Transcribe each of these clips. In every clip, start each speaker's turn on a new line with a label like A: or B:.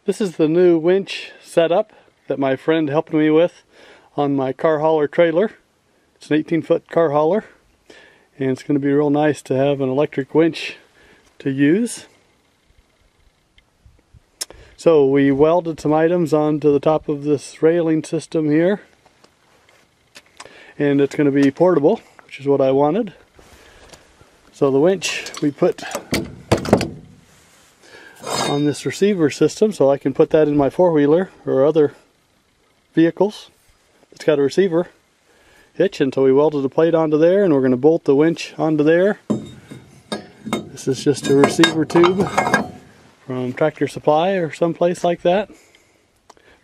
A: This is the new winch setup that my friend helped me with on my car hauler trailer. It's an 18-foot car hauler, and it's going to be real nice to have an electric winch to use. So we welded some items onto the top of this railing system here, and it's going to be portable, which is what I wanted. So the winch we put on this receiver system, so I can put that in my four-wheeler or other vehicles. It's got a receiver hitch, and so we welded a plate onto there, and we're going to bolt the winch onto there. This is just a receiver tube from Tractor Supply or someplace like that.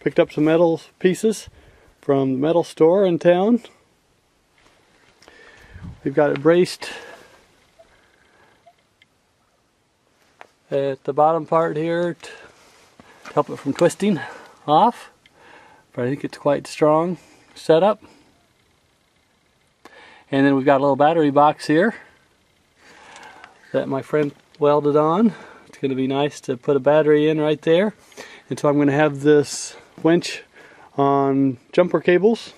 A: Picked up some metal pieces from the metal store in town. We've got it braced at the bottom part here to help it from twisting off, but I think it's quite strong setup. And then we've got a little battery box here that my friend welded on. It's going to be nice to put a battery in right there. And so I'm going to have this winch on jumper cables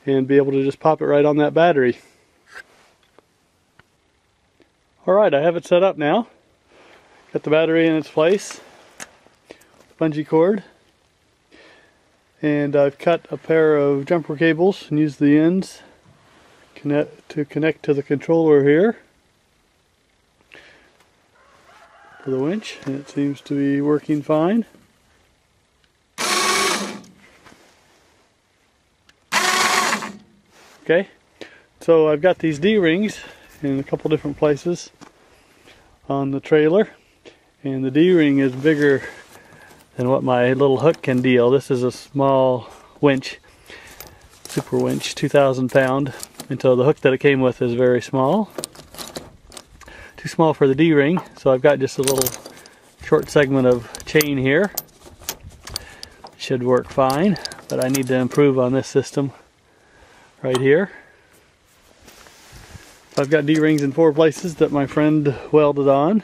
A: and be able to just pop it right on that battery. Alright, I have it set up now. Got the battery in its place, bungee cord, and I've cut a pair of jumper cables and used the ends to connect to the controller here for the winch, and it seems to be working fine. Okay, so I've got these D-rings in a couple different places on the trailer, and the D-ring is bigger than what my little hook can deal. This is a small winch, super winch, 2,000 pound, and so the hook that it came with is very small. Too small for the D-ring, so I've got just a little short segment of chain here. Should work fine, but I need to improve on this system right here. So I've got D-rings in 4 places that my friend welded on.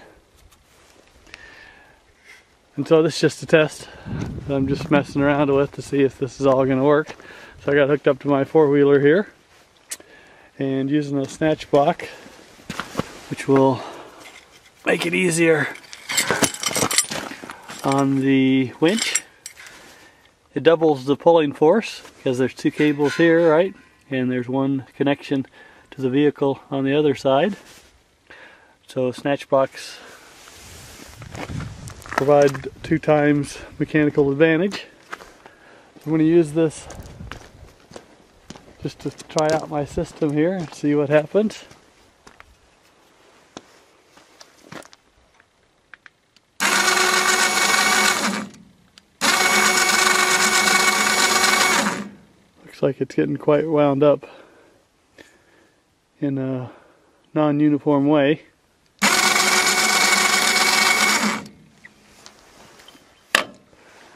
A: And so this is just a test that I'm just messing around with to see if this is all going to work. So I got hooked up to my four-wheeler here and using a snatch block, which will make it easier on the winch. It doubles the pulling force because there's 2 cables here, right? And there's one connection to the vehicle on the other side. So snatch blocks provide 2 times mechanical advantage. I'm going to use this just to try out my system here and see what happens. Looks like it's getting quite wound up in a non-uniform way.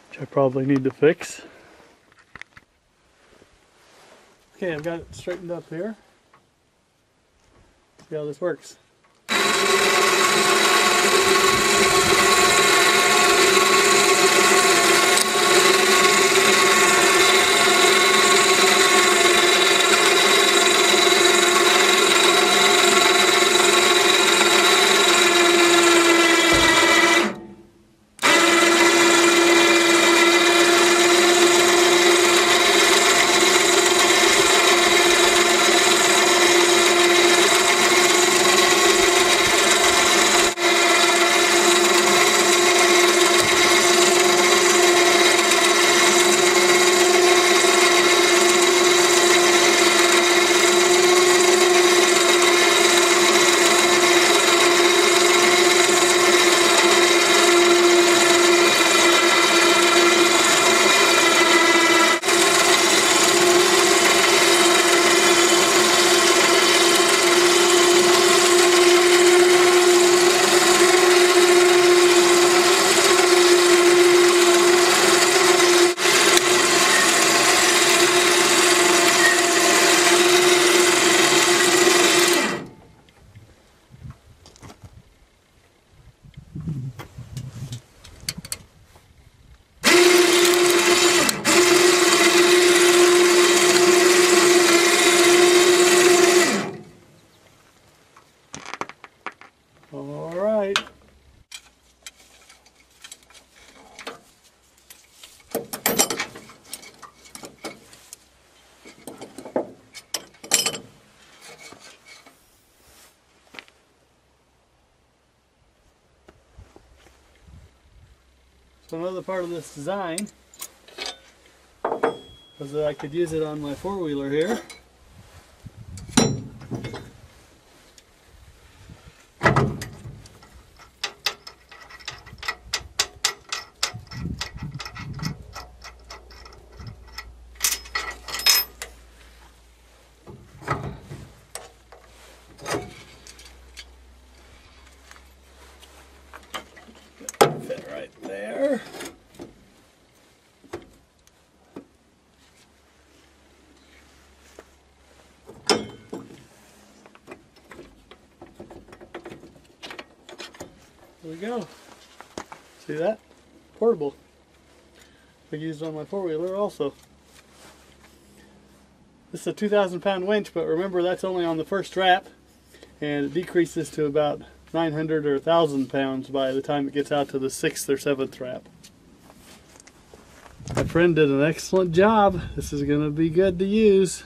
A: Which I probably need to fix. Okay, I've got it straightened up here. See how this works. So another part of this design was that I could use it on my four-wheeler here. Fit right there. There we go. See that? Portable. I used it on my four-wheeler also. This is a 2,000-pound winch, but remember that's only on the first strap, and it decreases to about 900 or 1,000 pounds by the time it gets out to the 6th or 7th strap. My friend did an excellent job. This is going to be good to use.